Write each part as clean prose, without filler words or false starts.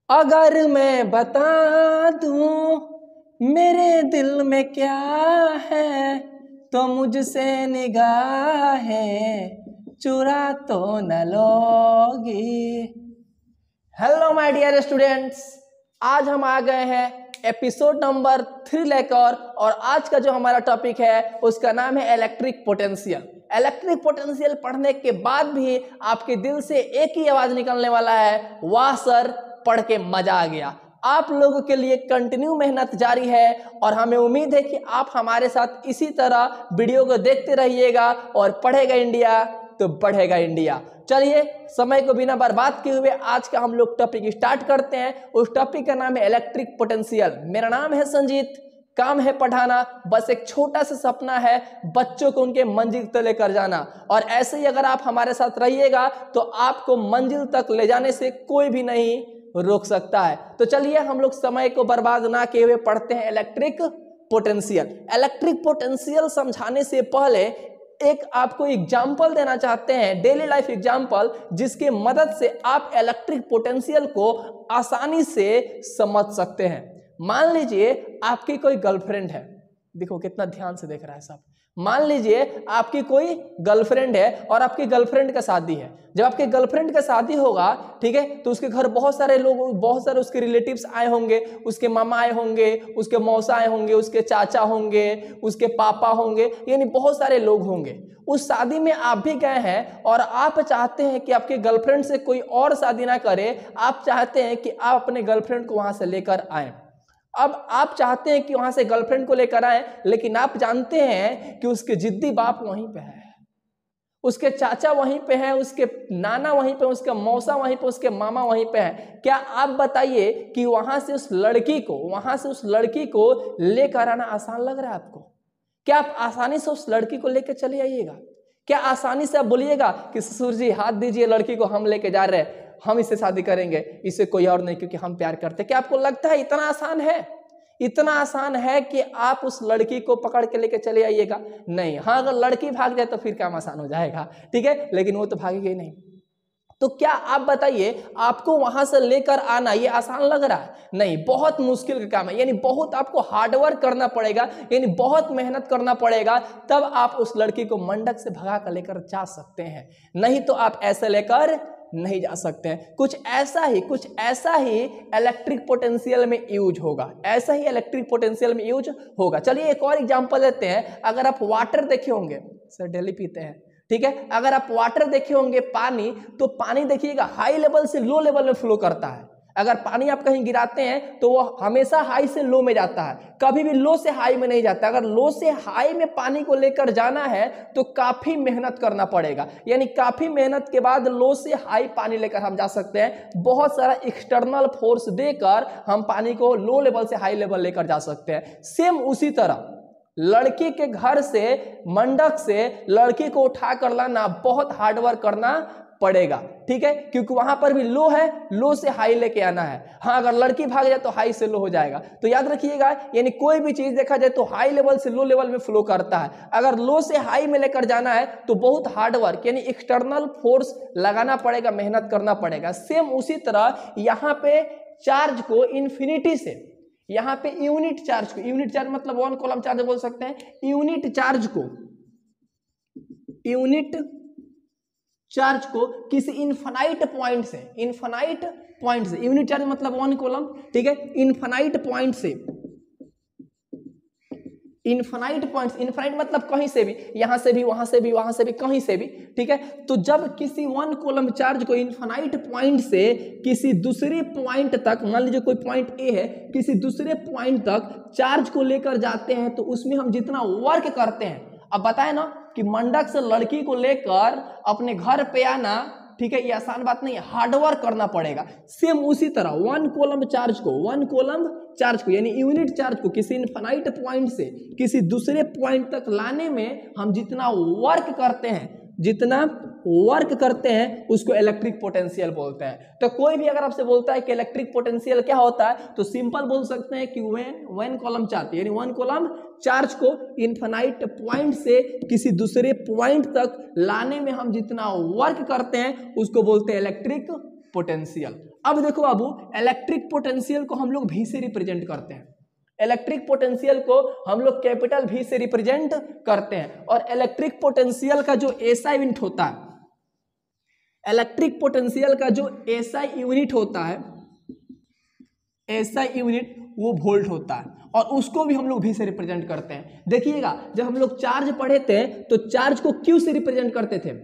अगर मैं बता दूं मेरे दिल में क्या है तो मुझसे निगाहें चुरा तो न लोगी। हेलो माय डियर स्टूडेंट्स, आज हम आ गए हैं एपिसोड नंबर 3 लेकर और आज का जो हमारा टॉपिक है उसका नाम है इलेक्ट्रिक पोटेंशियल। इलेक्ट्रिक पोटेंशियल पढ़ने के बाद भी आपके दिल से एक ही आवाज निकलने वाला है, वाह सर पढ़ के मजा आ गया। आप लोगों के लिए कंटिन्यू मेहनत जारी है और हमें उम्मीद है कि आप हमारे साथ इसी तरह वीडियो को देखते रहिएगा और पढ़ेगा इंडिया तो बढ़ेगा इंडिया। चलिए समय को बिना बर्बाद किए हुए आज का हम लोग टॉपिक स्टार्ट करते हैं। उस टॉपिक का नाम है इलेक्ट्रिक पोटेंशियल। मेरा नाम है संजीत, काम है पढ़ाना, बस एक छोटा सा सपना है बच्चों को उनके मंजिल तक लेकर जाना। और ऐसे ही अगर आप हमारे साथ रहिएगा तो आपको मंजिल तक ले जाने से कोई भी नहीं रोक सकता है। तो चलिए हम लोग समय को बर्बाद ना किए हुए पढ़ते हैं इलेक्ट्रिक पोटेंशियल। इलेक्ट्रिक पोटेंशियल समझाने से पहले एक आपको एग्जाम्पल देना चाहते हैं, डेली लाइफ एग्जाम्पल, जिसके मदद से आप इलेक्ट्रिक पोटेंशियल को आसानी से समझ सकते हैं। मान लीजिए आपकी कोई गर्लफ्रेंड है, देखो कितना ध्यान से देख रहा है सब। मान लीजिए आपकी कोई गर्लफ्रेंड है और आपकी गर्लफ्रेंड का शादी है। जब आपके गर्लफ्रेंड का शादी होगा, ठीक है, तो उसके घर बहुत सारे लोग, बहुत सारे उसके रिलेटिव्स आए होंगे, उसके मामा आए होंगे, उसके मौसा आए होंगे, उसके चाचा होंगे, उसके पापा होंगे, यानी बहुत सारे लोग होंगे। उस शादी में आप भी गए हैं और आप चाहते हैं कि आपके गर्लफ्रेंड से कोई और शादी ना करे, आप चाहते हैं कि आप अपने गर्लफ्रेंड को वहां से लेकर आए। अब आप चाहते हैं कि वहां से गर्लफ्रेंड को लेकर आए, लेकिन आप जानते हैं कि उसके जिद्दी बाप वहीं पे है, उसके चाचा वहीं पे है, उसके नाना वहीं पे, उसके मौसा वहीं पे, उसके मामा वहीं पे है। क्या आप बताइए कि वहां से उस लड़की को लेकर आना आसान लग रहा है आपको? क्या आप आसानी से उस लड़की को लेकर चले आइएगा? क्या आसानी से आप बोलिएगा कि ससुर जी हाथ दीजिए, लड़की को हम लेके जा रहे हैं, हम इससे शादी करेंगे, इससे कोई और नहीं, क्योंकि हम प्यार करते? क्या आपको लगता है इतना आसान है? इतना आसान है कि आप उस लड़की को पकड़ के लेके चले आइएगा? नहीं। हाँ, अगर लड़की भाग जाए तो फिर काम आसान हो जाएगा, ठीक है, लेकिन वो तो भागेगी नहीं। तो क्या आप बताइए, आपको वहां से लेकर आना ये आसान लग रहा है? नहीं, बहुत मुश्किल का काम है। यानी बहुत आपको हार्डवर्क करना पड़ेगा, यानी बहुत मेहनत करना पड़ेगा, तब आप उस लड़की को मंडक से भगा कर लेकर जा सकते हैं। नहीं तो आप ऐसे लेकर नहीं जा सकते हैं। कुछ ऐसा ही इलेक्ट्रिक पोटेंशियल में यूज होगा, ऐसा ही इलेक्ट्रिक पोटेंशियल में यूज होगा। चलिए एक और एग्जांपल लेते हैं। अगर आप वाटर देखे होंगे, सर डेली पीते हैं, ठीक है, अगर आप वाटर देखे होंगे, पानी, तो पानी देखिएगा हाई लेवल से लो लेवल में फ्लो करता है। अगर पानी आप कहीं गिराते हैं तो वो हमेशा हाई से लो में जाता है, कभी भी लो से हाई में नहीं जाता। अगर लो से हाई में पानी को लेकर जाना है तो काफी मेहनत करना पड़ेगा, यानी काफी मेहनत के बाद लो से हाई पानी लेकर हम जा सकते हैं। बहुत सारा एक्सटर्नल फोर्स देकर हम पानी को लो लेवल से हाई लेवल लेकर जा सकते हैं। सेम उसी तरह लड़की के घर से, मंडक से लड़की को उठा कर लाना बहुत हार्डवर्क करना पड़ेगा, ठीक है, क्योंकि वहां पर भी लो है, लो से हाई लेके आना है। हाँ, अगर लड़की भाग जाए तो हाई से लो हो जाएगा। तो याद रखिएगा, यानी कोई भी चीज देखा जाए तो हाई लेवल से लो लेवल में फ्लो करता है। अगर लो से हाई में लेकर जाना है तो बहुत हार्डवर्क, यानी एक्सटर्नल फोर्स लगाना पड़ेगा, मेहनत करना पड़ेगा। सेम उसी तरह यहाँ पे चार्ज को इन्फिनिटी से, यहाँ पे यूनिट चार्ज मतलब 1 कूलम चार्ज बोल सकते हैं। यूनिट चार्ज को किसी इनफाइनाइट पॉइंट से, यूनिट चार्ज मतलब 1 कूलम, ठीक है, इनफाइनाइट इनफाइनाइट मतलब कहीं से भी, यहां से भी, वहां से भी, वहां से भी, कहीं से भी, ठीक है। तो जब किसी 1 कूलम चार्ज को इनफाइनाइट पॉइंट से किसी दूसरे पॉइंट तक, मान लीजिए कोई पॉइंट ए है, किसी दूसरे पॉइंट तक चार्ज को लेकर जाते हैं तो उसमें हम जितना वर्क करते हैं, अब बताए ना कि मंडक से लड़की को लेकर अपने घर पे आना, ठीक है, ये आसान बात नहीं है, हार्डवर्क करना पड़ेगा। सेम उसी तरह 1 कूलम चार्ज को यानी यूनिट चार्ज को किसी इनफाइनाइट पॉइंट से किसी दूसरे पॉइंट तक लाने में हम जितना वर्क करते हैं उसको इलेक्ट्रिक पोटेंशियल बोलते हैं। तो कोई भी अगर आपसे बोलता है कि इलेक्ट्रिक पोटेंशियल क्या होता है, तो सिंपल बोल सकते हैं कि व्हेन कॉलम चार्ज, यानी 1 कॉलम चार्ज को इनफाइनाइट पॉइंट से किसी दूसरे पॉइंट तक लाने में हम जितना वर्क करते हैं उसको बोलते हैं इलेक्ट्रिक पोटेंशियल। अब देखो बाबू, इलेक्ट्रिक पोटेंशियल को हम लोग भी से रिप्रेजेंट करते हैं। इलेक्ट्रिक पोटेंशियल को हम लोग कैपिटल भी से रिप्रेजेंट करते हैं। और इलेक्ट्रिक पोटेंशियल का जो एसआई यूनिट होता है, इलेक्ट्रिक पोटेंशियल का जो एसआई यूनिट होता है, एसआई यूनिट वो वोल्ट होता है, और उसको भी हम लोग भी से रिप्रेजेंट करते हैं। देखिएगा, जब हम लोग चार्ज पढ़े थे तो चार्ज को क्यू से रिप्रेजेंट करते थे,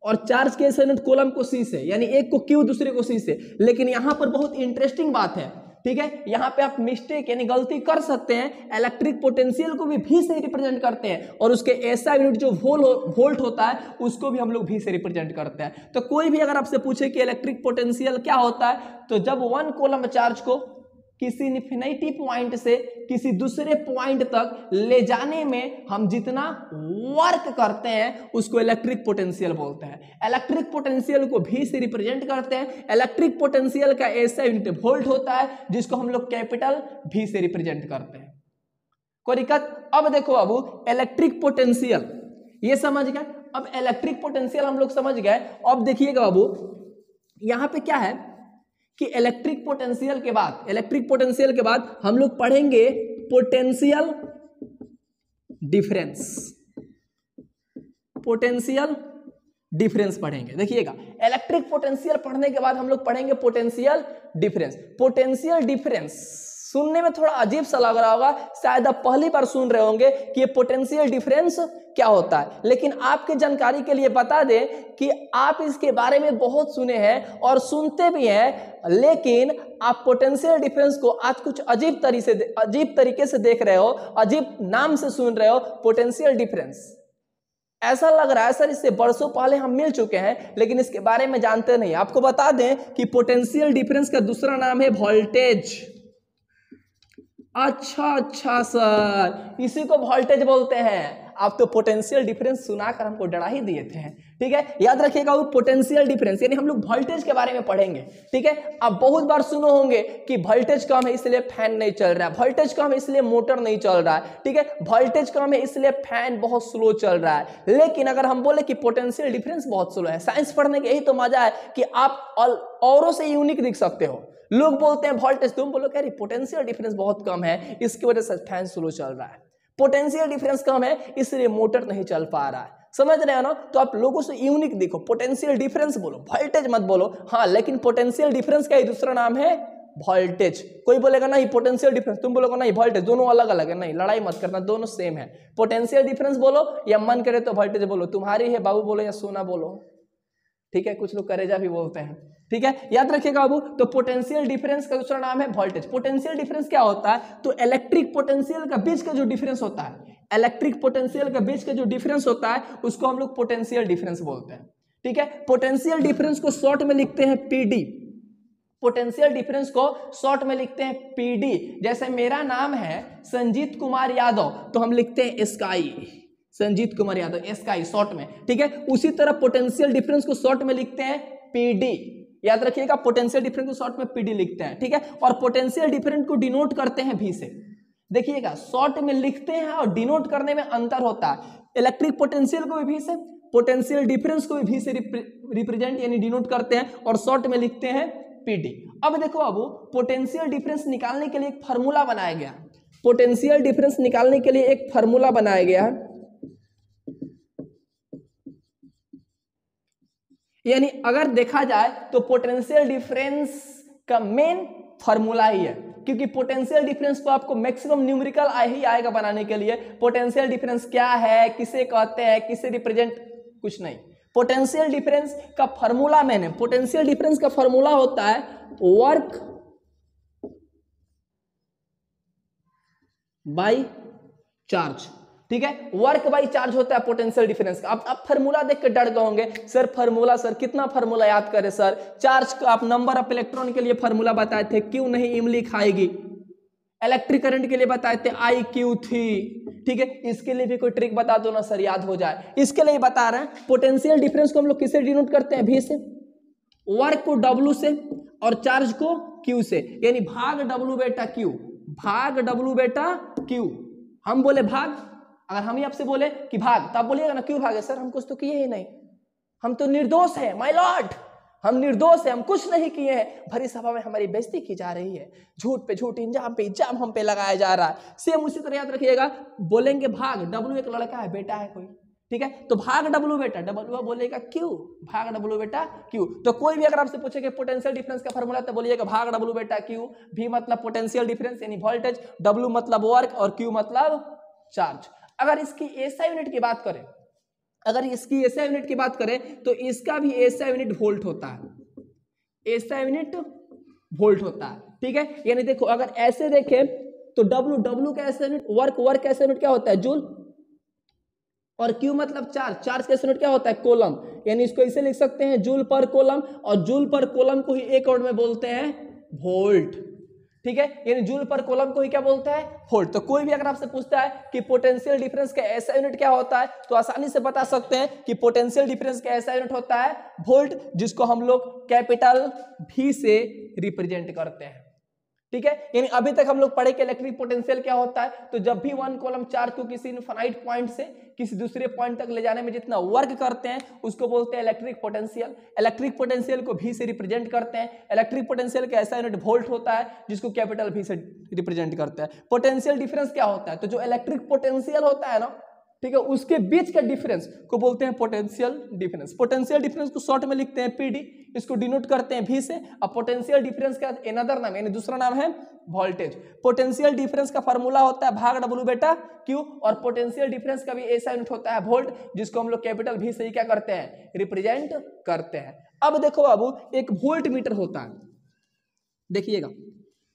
और चार्ज के एसआई यूनिट कॉलम को सी से, यानी एक को क्यू दूसरे को सी से। लेकिन यहां पर बहुत इंटरेस्टिंग बात है, ठीक है, यहाँ पे आप मिस्टेक यानी गलती कर सकते हैं। इलेक्ट्रिक पोटेंशियल को भी से रिप्रेजेंट करते हैं, और उसके एसआई यूनिट जो वोल्ट होता है उसको भी हम लोग भी से रिप्रेजेंट करते हैं। तो कोई भी अगर आपसे पूछे कि इलेक्ट्रिक पोटेंशियल क्या होता है, तो जब वन कूलम चार्ज को किसी इन्फिनिटी पॉइंट से किसी दूसरे पॉइंट तक ले जाने में हम जितना वर्क करते हैं उसको इलेक्ट्रिक पोटेंशियल बोलते हैं। इलेक्ट्रिक पोटेंशियल को भी से रिप्रेजेंट करते हैं। इलेक्ट्रिक पोटेंशियल का एसआई यूनिट वोल्ट होता है, जिसको हम लोग कैपिटल भी से रिप्रेजेंट करते हैं। कोई दिक्कत? अब देखो बाबू, इलेक्ट्रिक पोटेंशियल ये समझ गए। अब इलेक्ट्रिक पोटेंशियल हम लोग समझ गए। अब देखिएगा बाबू, यहां पे क्या है कि इलेक्ट्रिक पोटेंशियल के बाद हम लोग पढ़ेंगे पोटेंशियल डिफरेंस। पोटेंशियल डिफरेंस पढ़ेंगे। देखिएगा, इलेक्ट्रिक पोटेंशियल पढ़ने के बाद हम लोग पढ़ेंगे पोटेंशियल डिफरेंस। पोटेंशियल डिफरेंस सुनने में थोड़ा अजीब सा लग रहा होगा, शायद आप पहली बार सुन रहे होंगे कि ये पोटेंशियल डिफरेंस क्या होता है। लेकिन आपके जानकारी के लिए बता दें कि आप इसके बारे में बहुत सुने हैं और सुनते भी हैं, लेकिन आप पोटेंशियल डिफरेंस को आज कुछ अजीब तरीके से देख रहे हो, अजीब नाम से सुन रहे हो, पोटेंशियल डिफरेंस। ऐसा लग रहा है सर इससे बरसों पहले हम मिल चुके हैं, लेकिन इसके बारे में जानते नहीं। आपको बता दें कि पोटेंशियल डिफरेंस का दूसरा नाम है वोल्टेज। अच्छा सर, इसी को वोल्टेज बोलते हैं। आप तो पोटेंशियल डिफरेंस सुनाकर हमको डरा ही दिए थे, ठीक है। याद रखिएगा, वो पोटेंशियल डिफरेंस यानी हम लोग वोल्टेज के बारे में पढ़ेंगे, ठीक है। आप बहुत बार सुनो होंगे कि वोल्टेज कम है इसलिए फैन नहीं चल रहा है, वोल्टेज कम है इसलिए मोटर नहीं चल रहा है, ठीक है, वोल्टेज कम है इसलिए फैन बहुत स्लो चल रहा है। लेकिन अगर हम बोले कि पोटेंशियल डिफरेंस बहुत स्लो है, साइंस पढ़ने के यही तो मजा है कि आप औरों से यूनिक दिख सकते हो। लोग बोलते हैं वोल्टेज, तुम बोलो कह रही पोटेंशियल डिफरेंस बहुत कम है, इसकी वजह से फैन स्लो चल रहा है। पोटेंशियल डिफरेंस कम है इसलिए मोटर नहीं चल पा रहा है। समझ रहे हो ना? तो आप लोगों से यूनिक दिखो, पोटेंशियल डिफरेंस बोलो, वोल्टेज मत बोलो। हाँ, लेकिन पोटेंशियल डिफरेंस का ही दूसरा नाम है वोल्टेज। कोई बोलेगा नहीं पोटेंशियल डिफरेंस, तुम बोलोगे नहीं वोल्टेज, दोनों अलग अलग है। नहीं, लड़ाई मत करना, दोनों सेम है। पोटेंशियल डिफरेंस बोलो या मन करे तो वोल्टेज बोलो, तुम्हारी है बाबू बोलो या सोना बोलो, ठीक है। कुछ लोग करेजा भी बोलते हैं, ठीक है। याद रखिएगा बाबू, तो पोटेंशियल डिफरेंस का दूसरा नाम है वोल्टेज। पोटेंशियल डिफरेंस क्या होता है? तो इलेक्ट्रिक पोटेंशियल का बीच का जो डिफरेंस होता है, इलेक्ट्रिक पोटेंशियल का बीच का जो डिफरेंस होता है उसको हम लोग पोटेंशियल डिफरेंस बोलते हैं, ठीक है। पोटेंशियल डिफरेंस को शॉर्ट में लिखते हैं पीडी। पोटेंशियल डिफरेंस को शॉर्ट में लिखते हैं पीडी। जैसे मेरा नाम है संजीत कुमार यादव, तो हम लिखते हैं sky, Sanjeet Kumar Yadav, sky short में, ठीक है। उसी तरह पोटेंशियल डिफरेंस को शॉर्ट में लिखते हैं पीडी। याद रखिएगा, पोटेंशियल डिफरेंस को शॉर्ट में पीडी लिखते हैं, ठीक है। और पोटेंशियल डिफरेंस को डिनोट करते हैं भी से। देखिएगा, शॉर्ट में लिखते हैं और डिनोट करने में अंतर होता है। इलेक्ट्रिक पोटेंशियल को भी से, पोटेंशियल डिफरेंस को भी से रिप्रेजेंट यानी डिनोट करते हैं और शॉर्ट में लिखते हैं पीडी। अब देखो बाबू, पोटेंशियल डिफरेंस निकालने के लिए एक फार्मूला बनाया गया। पोटेंशियल डिफरेंस निकालने के लिए एक फार्मूला बनाया गया है, यानी अगर देखा जाए तो पोटेंशियल डिफरेंस का मेन फार्मूला ही है, क्योंकि पोटेंशियल डिफरेंस को आपको मैक्सिमम न्यूमेरिकल ही आएगा बनाने के लिए। पोटेंशियल डिफरेंस क्या है, किसे कहते हैं, किसे रिप्रेजेंट, कुछ नहीं। पोटेंशियल डिफरेंस का फार्मूला मैंने, पोटेंशियल डिफरेंस का फार्मूला होता है वर्क बाय चार्ज, ठीक है। वर्क बाई चार्ज होता है पोटेंशियल डिफरेंस का। आप फार्मूला देख के डर गए होंगे, सर फार्मूला, सर कितना फार्मूला याद करें सर। चार्ज का आप नंबर ऑफ इलेक्ट्रॉन के लिए फार्मूला बताए थे, क्यों नहीं इमली खाएगी। इलेक्ट्रिक करंट के लिए बताए थे IQ3, ठीक है। इसके लिए भी कोई ट्रिक बता दो ना सर, याद हो जाए। इसके लिए बता रहे हैं, पोटेंशियल डिफरेंस को हम लोग किससे डिनोट करते हैं? V से, वर्क को W से और चार्ज को Q से, यानी भाग W बेटा Q, भाग W बेटा Q। हम बोले भाग, अगर हम ही आपसे बोले कि भाग, तो आप बोलिएगा ना क्यों भागे सर, हम कुछ तो किए ही नहीं, हम तो निर्दोष हैं माय लॉर्ड, हम निर्दोष हैं, हम कुछ नहीं किए हैं, भरी सभा में हमारी बेइज्जती की जा रही है, झूठ पे झूठ, इंजाम पे इंजाम हम पे लगाया जा रहा है। सेम उसी तरह याद रखिएगा, बोलेंगे भाग, डब्लू एक लड़का है, बेटा है कोई, ठीक है, तो भाग डब्लू बेटा, डब्लू बोलेगा क्यों, भाग डब्लू बेटा क्यों। तो कोई भी अगर आपसे पूछे कि पोटेंशियल डिफरेंस का फॉर्मूला, तो बोलिएगा भाग डब्लू बेटा क्यों। भी मतलब पोटेंशियल डिफरेंस यानी वोल्टेज, डब्लू मतलब वर्क और क्यू मतलब चार्ज। अगर इसकी एसआई यूनिट की बात करें, अगर इसकी एसआई यूनिट की बात करें तो इसका भी एसआई यूनिट वोल्ट होता है, एसआई यूनिट वोल्ट होता है, ठीक है। यानी देखो अगर ऐसे देखें तो डब्लू, डब्लू का एसआई यूनिट वर्क, वर्क का एसआई यूनिट क्या होता है जूल, और क्यू मतलब चार्ज, चार्ज का एसआई यूनिट क्या होता है कूलम, यानी इसको ऐसे लिख सकते हैं जूल पर कूलम, और जूल पर कूलम को ही एक वर्ड में बोलते हैं वोल्ट, ठीक है, यानी जूल पर कूलम को ही क्या बोलते हैं वोल्ट। तो कोई भी अगर आपसे पूछता है कि पोटेंशियल डिफरेंस का एसआई यूनिट क्या होता है, तो आसानी से बता सकते हैं कि पोटेंशियल डिफरेंस का एसआई यूनिट होता है वोल्ट, जिसको हम लोग कैपिटल V से रिप्रेजेंट करते हैं, ठीक है। यानी अभी तक हम लोग पढ़े कि इलेक्ट्रिक पोटेंशियल क्या होता है, तो जब भी वन कॉलम चार्ज को किसी इनफाइनाइट पॉइंट से किसी दूसरे पॉइंट तक ले जाने में जितना वर्क करते हैं उसको बोलते हैं इलेक्ट्रिक पोटेंशियल। इलेक्ट्रिक पोटेंशियल को V से रिप्रेजेंट करते हैं। इलेक्ट्रिक पोटेंशियल का ऐसा यूनिट वोल्ट होता है जिसको कैपिटल V से रिप्रेजेंट करते हैं। पोटेंशियल डिफरेंस क्या होता है, तो जो इलेक्ट्रिक पोटेंशियल होता है ना, ठीक है, उसके बीच का डिफरेंस को बोलते हैं पोटेंशियल डिफरेंस। पोटेंशियल डिफरेंस को शॉर्ट में लिखते हैं पीडी, इसको डिनोट करते हैं V से। अब पोटेंशियल डिफरेंस का अनदर नाम यानी दूसरा नाम है वोल्टेज। पोटेंशियल डिफरेंस का फार्मूला होता है भाग डब्ल्यू बेटा क्यू, और पोटेंशियल डिफरेंस का भी ऐसा यूनिट होता है वोल्ट, जिसको हम लोग कैपिटल V से ही क्या करते हैं रिप्रेजेंट करते हैं। अब देखो बाबू, एक वोल्ट मीटर होता है, देखिएगा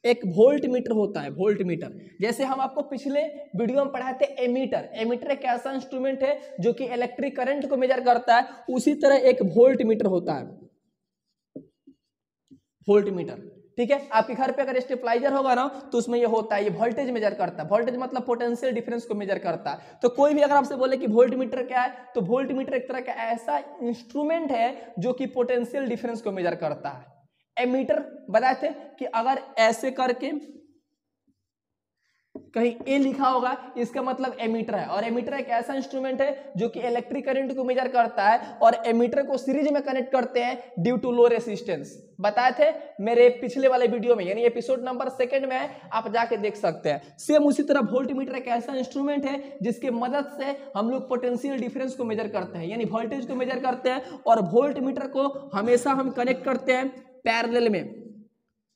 एक वोल्ट मीटर होता है, वोल्ट मीटर। जैसे हम आपको पिछले वीडियो में पढ़ाए थे एमीटर, एमीटर एक ऐसा इंस्ट्रूमेंट है जो कि इलेक्ट्रिक करंट को मेजर करता है, उसी तरह एक वोल्ट मीटर होता है, वोल्ट मीटर, ठीक है। आपके घर पे अगर स्टेबलाइजर होगा ना तो उसमें ये होता है, ये वोल्टेज मेजर करता है, वोल्टेज मतलब पोटेंशियल डिफरेंस को मेजर करता है। तो कोई भी अगर आपसे बोले कि वोल्ट मीटर क्या है, तो वोल्ट मीटर एक तरह का ऐसा इंस्ट्रूमेंट है जो कि पोटेंशियल डिफरेंस को मेजर करता है। एमीटर बताए थे कि अगर ऐसे करके कहीं ए लिखा होगा इसका मतलब एमीटर है, और एमीटर एक ऐसा इंस्ट्रूमेंट है जो कि इलेक्ट्रिक करंट को मेजर करता है, और एमीटर को सीरीज में कनेक्ट करते हैं ड्यू टू लो रेसिस्टेंस। बताए थे मेरे पिछले वाले वीडियो में, यानी एपिसोड नंबर 2 में आप जाके देख सकते हैं। सेम उसी तरह वोल्ट मीटर एक ऐसा इंस्ट्रूमेंट है जिसके मदद से हम लोग पोटेंशियल डिफरेंस को मेजर करते हैं, यानी वोल्टेज को मेजर करते हैं, और वोल्ट मीटर को हमेशा हम कनेक्ट करते हैं पैरेलल में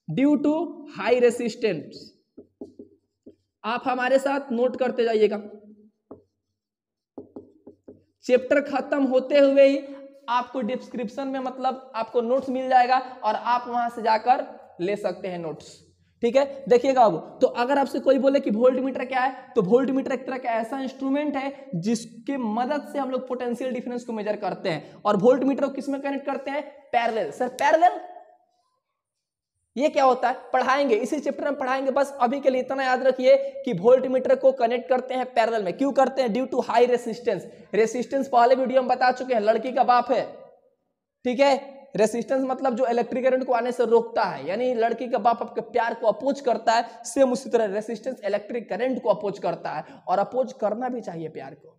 ड्यू टू हाई रेसिस्टेंस। आप हमारे साथ नोट करते जाइएगा, चैप्टर खत्म होते हुए ही आपको डिस्क्रिप्शन में मतलब आपको नोट्स मिल जाएगा और आप वहां से जाकर ले सकते हैं नोट्स, ठीक है। देखिएगा अब, तो अगर आपसे कोई बोले कि वोल्ट मीटर क्या है, तो वोल्ट मीटर एक तरह का ऐसा इंस्ट्रूमेंट है जिसके मदद से हम लोग पोटेंशियल डिफरेंस को मेजर करते हैं, और वोल्ट मीटर को किसमें कनेक्ट करते हैं पैरेलल। सर पैरेलल ये क्या होता है, पढ़ाएंगे इसी चैप्टर में पढ़ाएंगे, बस अभी के लिए इतना याद रखिए कि वोल्ट मीटर को कनेक्ट करते हैं पैरेलल में। क्यों करते हैं, due to high resistance. Resistance पहले वीडियो में बता चुके हैं, लड़की का बाप है, ठीक है। रेसिस्टेंस मतलब जो इलेक्ट्रिक करंट को आने से रोकता है, यानी लड़की का बाप आपके प्यार को अपोज करता है, सेम उसी तरह रेसिस्टेंस इलेक्ट्रिक करंट को अपोज करता है, और अपोज करना भी चाहिए प्यार को,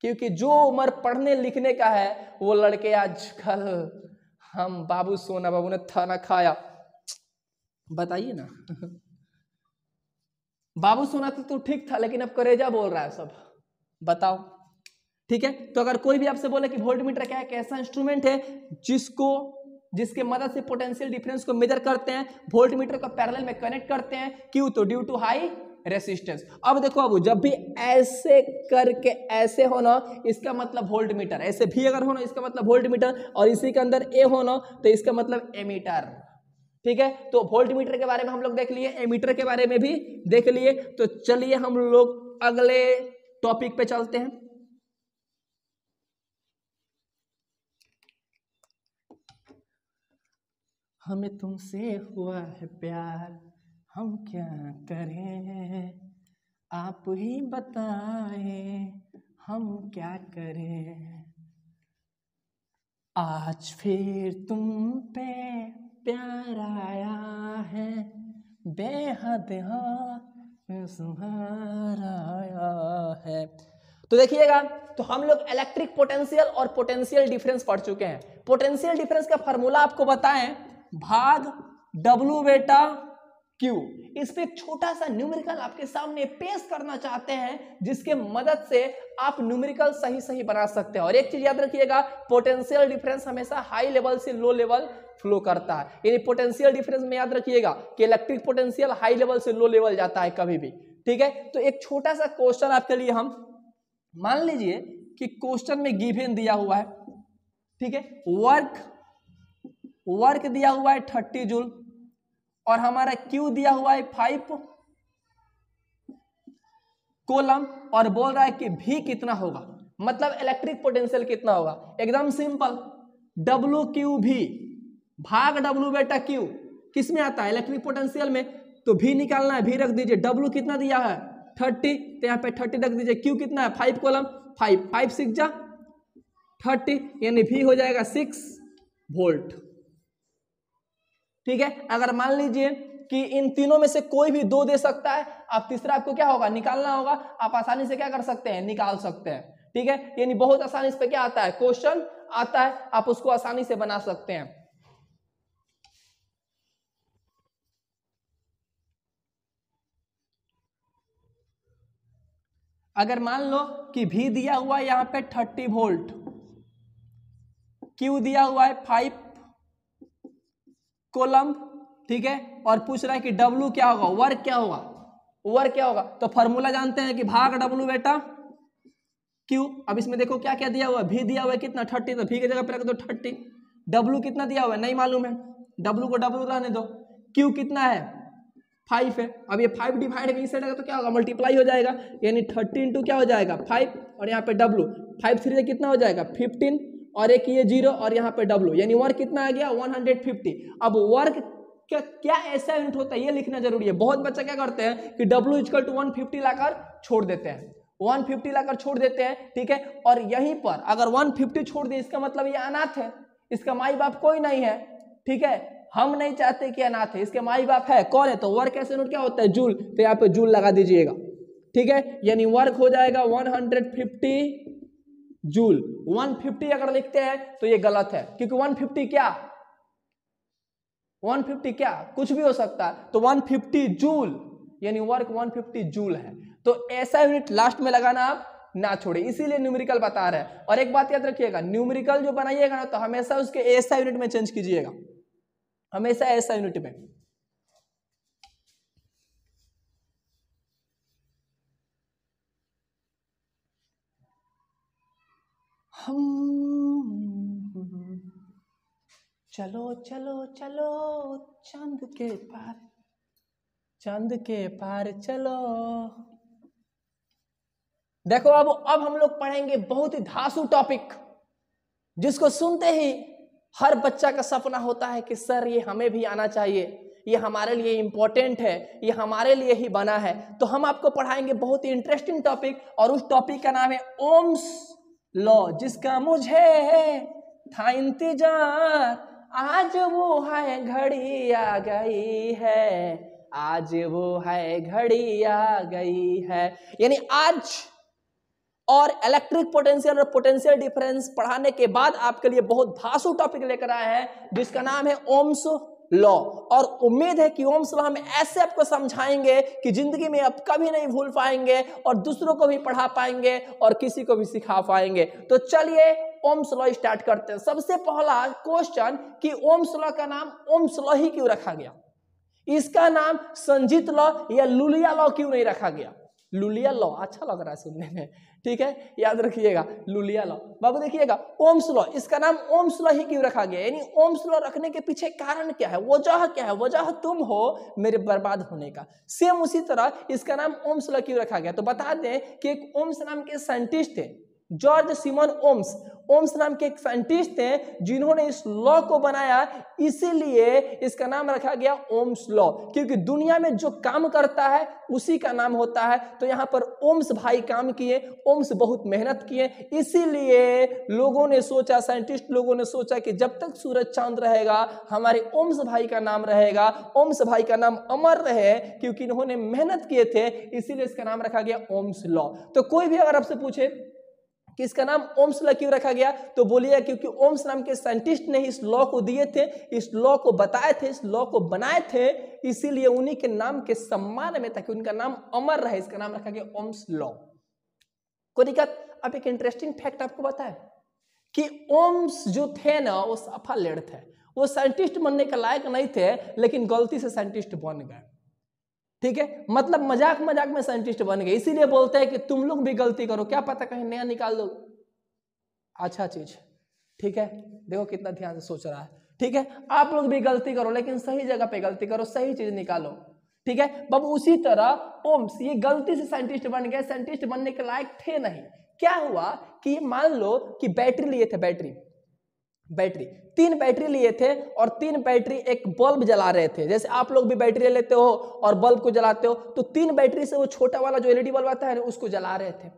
क्योंकि जो उम्र पढ़ने लिखने का है वो लड़के आजकल, हम बाबू सोना बाबू ने खाना खाया, बताइए ना बाबू सोना तो ठीक था, लेकिन अब करेजा बोल रहा है सब, बताओ, ठीक है। तो अगर कोई भी आपसे बोले कि वोल्ट मीटर क्या है, कैसा इंस्ट्रूमेंट है जिसके मदद से पोटेंशियल डिफरेंस को मेजर करते हैं, वोल्ट मीटर को पैरेलल में कनेक्ट करते हैं, क्यों, तो ड्यू टू हाई रेसिस्टेंस। अब देखो अब, जब भी ऐसे करके ऐसे होना इसका मतलब वोल्ट मीटर, ऐसे भी अगर होना इसका मतलब वोल्ट मीटर, और इसी के अंदर ए होना तो इसका मतलब एमीटर, ठीक है। तो वोल्ट मीटर के बारे में हम लोग देख लिए, एमीटर के बारे में भी देख लिए, तो चलिए हम लोग अगले टॉपिक पे चलते हैं। हमें तुमसे हुआ है प्यार, हम क्या करें, आप ही बताएं हम क्या करें, आज फिर तुम पे प्यार आया है, बेहद सुहारा आया है। तो देखिएगा, तो हम लोग इलेक्ट्रिक पोटेंशियल और पोटेंशियल डिफरेंस पढ़ चुके हैं। पोटेंशियल डिफरेंस का फॉर्मूला आपको बताएं, भाग W बेटा Q। इस पे एक छोटा सा न्यूमेरिकल आपके सामने पेश करना चाहते हैं, जिसके मदद से आप न्यूमेरिकल सही सही बना सकते हैं। और एक चीज याद रखिएगा, पोटेंशियल डिफरेंस हमेशा हाई लेवल से लो लेवल फ्लो करता है। यानी पोटेंशियल डिफरेंस में याद रखिएगा कि इलेक्ट्रिक पोटेंशियल हाई लेवल से लो लेवल जाता है कभी भी, ठीक है। तो एक छोटा सा क्वेश्चन आपके लिए हम मान लीजिए कि क्वेश्चन में गिवन दिया हुआ है, ठीक है, वर्क दिया हुआ है 30 जूल और हमारा Q दिया हुआ है 5 कोलम और बोल रहा है कि V कितना होगा, मतलब इलेक्ट्रिक पोटेंशियल कितना होगा। एकदम सिंपल, WQV भाग W बेटा Q किस में आता है, इलेक्ट्रिक पोटेंशियल में। तो V निकालना है, V रख दीजिए, W कितना दिया है 30, तो यहाँ पे 30 रख दीजिए। Q कितना है 5 कोलम, 5 6 जा 30, यानी V हो जाएगा 6 वोल्ट, ठीक है। अगर मान लीजिए कि इन तीनों में से कोई भी दो दे सकता है, आप तीसरा आपको क्या होगा निकालना होगा, आप आसानी से क्या कर सकते हैं निकाल सकते हैं, ठीक है। यानी बहुत आसानी से क्या आता है, क्वेश्चन आता है, आप उसको आसानी से बना सकते हैं। अगर मान लो कि V दिया हुआ है यहां पे 30 वोल्ट, Q दिया हुआ है 5 कोलम, ठीक है, और पूछ रहा है कि W क्या होगा, वर्क क्या होगा, वर्क क्या होगा। तो फॉर्मूला जानते हैं कि भाग W बेटा Q। अब इसमें देखो क्या क्या दिया हुआ है, V दिया हुआ है कितना 30, तो V की जगह पे रख दो 30। W कितना दिया हुआ है नहीं मालूम है, W को W रहने दो। Q कितना है 5 है। अब ये 5 डिवाइड में इसे तो क्या होगा मल्टीप्लाई हो जाएगा, यानी 30 इंटू क्या हो जाएगा 5, और यहाँ पे W 5 3 से कितना हो जाएगा 15, और एक ये 0 और यहाँ पे W, यानी वर्क कितना आ गया 150। अब वर्क क्या ऐसा यूनिट होता है ये लिखना जरूरी है। बहुत बच्चे क्या करते हैं कि W इक्वल टू 150 लाकर छोड़ देते हैं, 150 लाकर छोड़ देते हैं, ठीक है। और यहीं पर अगर 150 छोड़ दे इसका मतलब ये अनाथ है, इसका माई बाप कोई नहीं है, ठीक है। हम नहीं चाहते कि अनाथ है, इसके माई बाप है, कौन है, तो वर्क ऐसे यूनिट क्या होता है जूल, तो यहाँ पे जूल लगा दीजिएगा, ठीक है। यानी वर्क हो जाएगा 150 जूल। 150 अगर लिखते हैं तो ये गलत है, क्योंकि 150 क्या 150 क्या कुछ भी हो सकता है, तो 150 जूल यानी वर्क 150 जूल है। तो ऐसा यूनिट लास्ट में लगाना आप ना छोड़े, इसीलिए न्यूमेरिकल बता रहे हैं। और एक बात याद रखिएगा, न्यूमेरिकल जो बनाइएगा ना तो हमेशा उसके ऐसा यूनिट में चेंज कीजिएगा, हमेशा ऐसा यूनिट में। चलो चलो चलो चांद के पार, चांद के पार चलो। देखो अब हम लोग पढ़ेंगे बहुत ही धांसू टॉपिक, जिसको सुनते ही हर बच्चा का सपना होता है कि सर ये हमें भी आना चाहिए, ये हमारे लिए इंपॉर्टेंट है, ये हमारे लिए ही बना है। तो हम आपको पढ़ाएंगे बहुत ही इंटरेस्टिंग टॉपिक, और उस टॉपिक का नाम है ओम्स लॉ, जिसका मुझे था इंतजार। आज वो है घड़ी आ गई है, आज वो है घड़ी आ गई है। यानी आज और इलेक्ट्रिक पोटेंशियल और पोटेंशियल डिफरेंस पढ़ाने के बाद आपके लिए बहुत धांसू टॉपिक लेकर आया है, जिसका नाम है ओम्स लॉ। और उम्मीद है कि ओम्स लॉ हम ऐसे आपको समझाएंगे कि जिंदगी में आप कभी नहीं भूल पाएंगे, और दूसरों को भी पढ़ा पाएंगे और किसी को भी सिखा पाएंगे। तो चलिए ओम्स लॉ स्टार्ट करते हैं। सबसे पहला क्वेश्चन कि ओम्स लॉ का नाम ओम्स लॉ ही क्यों रखा गया, इसका नाम संजीत लॉ या लुलिया लॉ क्यों नहीं रखा गया। लुलिया लॉ अच्छा लग रहा है सुनने में, ठीक है, याद रखिएगा लुलिया लॉ। बाबू देखिएगा ओम्स लॉ, इसका नाम ओम्स लॉ ही क्यों रखा गया, यानी ओम्स लॉ रखने के पीछे कारण क्या है, वजह क्या है, वजह तुम हो मेरे बर्बाद होने का। सेम उसी तरह इसका नाम ओम्स लॉ क्यों रखा गया, तो बता दें कि एक ओम्स नाम के साइंटिस्ट थे, जॉर्ज सिमन ओम्स। ओम्स नाम के एक साइंटिस्ट थे जिन्होंने इस लॉ को बनाया, इसीलिए इसका नाम रखा गया ओम्स लॉ, क्योंकि दुनिया में जो काम करता है उसी का नाम होता है। तो यहाँ पर ओम्स भाई काम किए, ओम्स बहुत मेहनत किए, इसीलिए लोगों ने सोचा, साइंटिस्ट लोगों ने सोचा कि जब तक सूरज चांद रहेगा हमारे ओम्स भाई का नाम रहेगा, ओम्स भाई का नाम अमर रहे, क्योंकि इन्होंने मेहनत किए थे, इसीलिए इसका नाम रखा गया ओम्स लॉ। तो कोई भी अगर आपसे पूछे किसका नाम ओम्स लॉ क्यों रखा गया? तो बोलिए क्योंकि ओम्स नाम के साइंटिस्ट ने इस लॉ को दिए थे, इस लॉ को बताए थे, इस लॉ को बनाए थे, इसीलिए उन्हीं के नाम के सम्मान में, ताकि उनका नाम अमर रहे, इसका नाम रखा गया ओम्स लॉ। कोई दिक्कत? अब एक इंटरेस्टिंग फैक्ट आपको बताए कि ओम्स जो थे ना वो सफल लेड थे, वो साइंटिस्ट बनने के लायक नहीं थे, लेकिन गलती से साइंटिस्ट बन गए। ठीक है, मतलब मजाक मजाक में साइंटिस्ट बन गए। इसीलिए बोलते हैं कि तुम लोग भी गलती करो, क्या पता कहीं नया निकाल दो अच्छा चीज। ठीक है, देखो कितना ध्यान से सोच रहा है। ठीक है, आप लोग भी गलती करो, लेकिन सही जगह पे गलती करो, सही चीज निकालो। ठीक है बाबू, उसी तरह ओम्स ये गलती से साइंटिस्ट बन गए, साइंटिस्ट बनने के लायक थे नहीं। क्या हुआ कि मान लो कि बैटरी लिए थे, बैटरी 3 बैटरी लिए थे और 3 बैटरी एक बल्ब जला रहे थे। जैसे आप लोग भी बैटरी लेते हो और बल्ब को जलाते हो, तो 3 बैटरी से वो छोटा वाला जो एलईडी बल्ब आता है उसको जला रहे थे।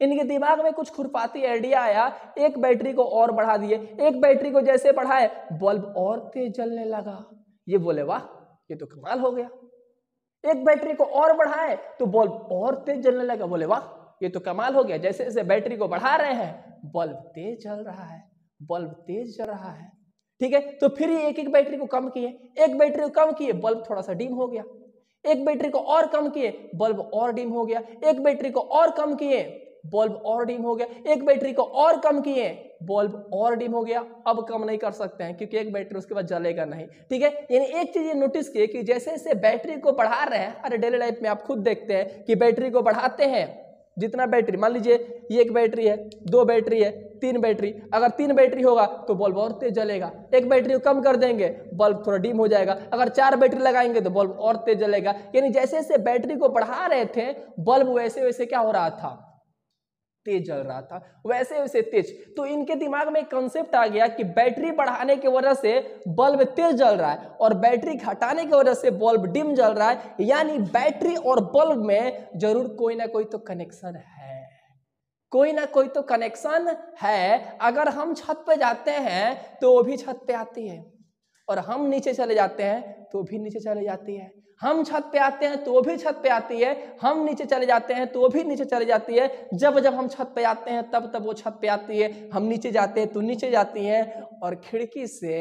इनके दिमाग में कुछ खुरपाती आइडिया आया, एक बैटरी को और बढ़ा दिए। एक बैटरी को जैसे बढ़ाए बल्ब और तेज जलने लगा। ये बोले वाह, ये तो कमाल हो गया। एक बैटरी को और बढ़ाए तो बल्ब और तेज जलने लगा। बोले वाह, ये तो कमाल हो गया। जैसे जैसे बैटरी को बढ़ा रहे हैं बल्ब तेज जल रहा है, बल्ब तेज जल रहा है। ठीक है, तो फिर ये एक एक बैटरी को कम किए, एक बैटरी को कम किए, बल्ब थोड़ा सा डिम हो गया। एक बैटरी को और कम किए, बल्ब और डिम हो गया। एक बैटरी को और कम किए, बल्ब और डिम हो गया। एक बैटरी को और कम किए, बल्ब और डिम हो गया। अब कम नहीं कर सकते हैं क्योंकि एक बैटरी उसके बाद जलेगा नहीं। ठीक है, यानी एक चीज ये नोटिस किए कि जैसे जैसे बैटरी को बढ़ा रहे हैं, अरे डेली लाइफ में आप खुद देखते हैं कि बैटरी को बढ़ाते हैं, जितना बैटरी, मान लीजिए ये एक बैटरी है, 2 बैटरी है, 3 बैटरी, अगर 3 बैटरी होगा तो बल्ब और तेज जलेगा। एक बैटरी को कम कर देंगे बल्ब थोड़ा डिम हो जाएगा। अगर 4 बैटरी लगाएंगे तो बल्ब और तेज जलेगा। यानी जैसे जैसे बैटरी को बढ़ा रहे थे बल्ब वैसे वैसे क्या हो रहा था, तेज जल रहा था, वैसे वैसे तेज। तो इनके दिमाग में एक कंसेप्ट आ गया कि बैटरी बढ़ाने की वजह से बल्ब तेज जल रहा है और बैटरी घटाने की वजह से बल्ब डिम जल रहा है। यानी बैटरी और बल्ब में जरूर कोई ना कोई तो कनेक्शन है, कोई ना कोई तो कनेक्शन है। अगर हम छत पे जाते हैं तो वो भी छत पे आती है, और हम नीचे चले जाते हैं तो भी नीचे चले जाती है। हम छत पे आते हैं तो वो भी छत पे आती है, हम नीचे चले जाते हैं तो वो भी नीचे चले जाती है। जब जब हम छत पे आते हैं तब तब वो छत पे आती है, हम नीचे जाते हैं तो नीचे जाती है। और खिड़की से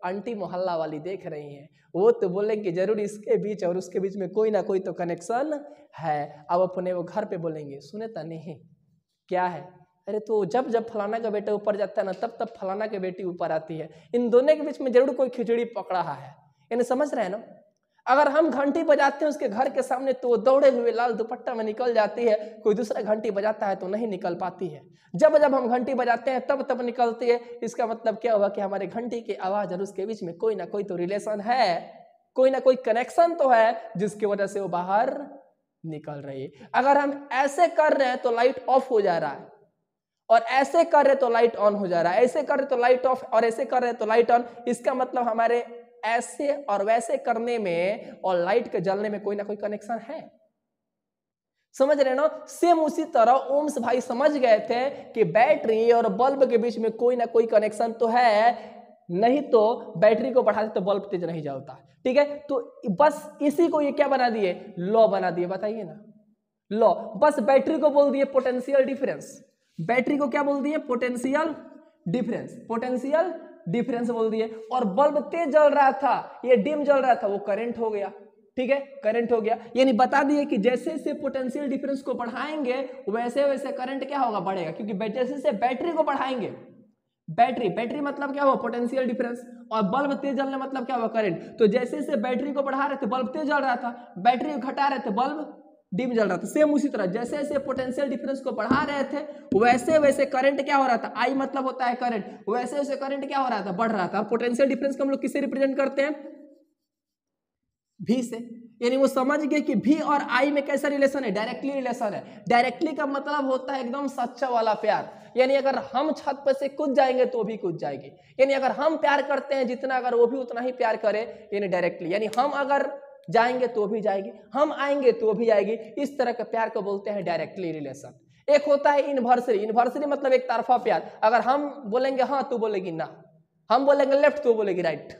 आंटी मोहल्ला वाली देख रही हैं, वो तो बोलेंगे जरूर इसके बीच और उसके बीच में कोई ना कोई तो कनेक्शन है। अब अपने वो घर पे बोलेंगे, सुने तो नहीं क्या है, अरे तो जब जब फलाना का बेटा ऊपर जाता है ना तब तब फलाना की बेटी ऊपर आती है। इन दोनों के बीच में जरूर कोई खिचड़ी पक रहा है, यानी समझ रहे हैं ना। अगर हम घंटी बजाते हैं उसके घर के सामने तो वो दौड़े हुए लाल दुपट्टा में निकल जाती है, कोई दूसरा घंटी बजाता है तो नहीं निकल पाती है। जब जब हम घंटी बजाते हैं तब तब निकलती है। इसका मतलब क्या हुआ कि हमारे घंटी की आवाज और उसके बीच में कोई ना कोई तो रिलेशन है, कोई ना कोई कनेक्शन तो है जिसकी वजह से वो बाहर निकल रही है। अगर हम ऐसे कर रहे हैं तो लाइट ऑफ हो जा रहा है, और ऐसे कर रहे तो लाइट ऑन हो जा रहा है, ऐसे कर रहे तो लाइट ऑफ, और ऐसे कर रहे तो लाइट ऑन। इसका मतलब हमारे ऐसे और वैसे करने में और लाइट के जलने में कोई ना कोई कनेक्शन है। समझ रहे ना। सेम उसी तरह ओम्स भाई समझ गए थे कि बैटरी और बल्ब के बीच में कोई ना कोई कनेक्शन तो है, नहीं तो बैटरी को बढ़ाते तो बल्ब तेज नहीं जलता। ठीक है, तो बस इसी को ये क्या बना दिए, लॉ बना दिए। बताइए ना, लॉ। बस बैटरी को बोल दिए पोटेंशियल डिफरेंस, बैटरी को क्या बोल दिए, पोटेंशियल डिफरेंस, पोटेंशियल डिफरेंस बोल दिए। और बल्ब तेज जल रहा था, ये डिम जल रहा था, वो करंट हो गया। ठीक है, करंट हो गया। यानी बता दिए कि जैसे जैसे पोटेंशियल डिफरेंस को बढ़ाएंगे वैसे वैसे करंट क्या होगा, बढ़ेगा। क्योंकि जैसे जैसे बैटरी को बढ़ाएंगे, बैटरी मतलब क्या हुआ, पोटेंशियल डिफरेंस, और बल्ब तेज जलने मतलब क्या हुआ, करंट। तो जैसे जैसे बैटरी को बढ़ा रहे थे बल्ब तेज जल रहा था, बैटरी को घटा रहे थे बल्ब डिम जल रहा था। सेम उसी तरह जैसे जैसे पोटेंशियल डिफरेंस को बढ़ा रहे थे वैसे वैसे करंट क्या हो रहा था, आई मतलब होता है करंट, वैसे वैसे करंट क्या हो रहा था, बढ़ रहा था। पोटेंशियल डिफरेंस को हम लोग किससे रिप्रेजेंट करते हैं, भी से। यानी वो समझ गए कि भी और आई में कैसा रिलेशन है, डायरेक्टली रिलेशन है। डायरेक्टली का मतलब होता है एकदम सच्चा वाला प्यार। यानी अगर हम छत पर से कूद जाएंगे तो भी कूद जाएगी। यानी अगर हम प्यार करते हैं जितना, अगर वो भी उतना ही प्यार करे, यानी डायरेक्टली। यानी हम अगर जाएंगे तो भी जाएगी, हम आएंगे तो भी आएगी। इस तरह के प्यार को बोलते हैं डायरेक्टली रिलेशन। एक होता है इनवर्सरी, इनवर्सरी मतलब एक तरफा प्यार। अगर हम बोलेंगे हाँ तो बोलेगी ना, हम बोलेंगे लेफ्ट तो बोलेगी राइट।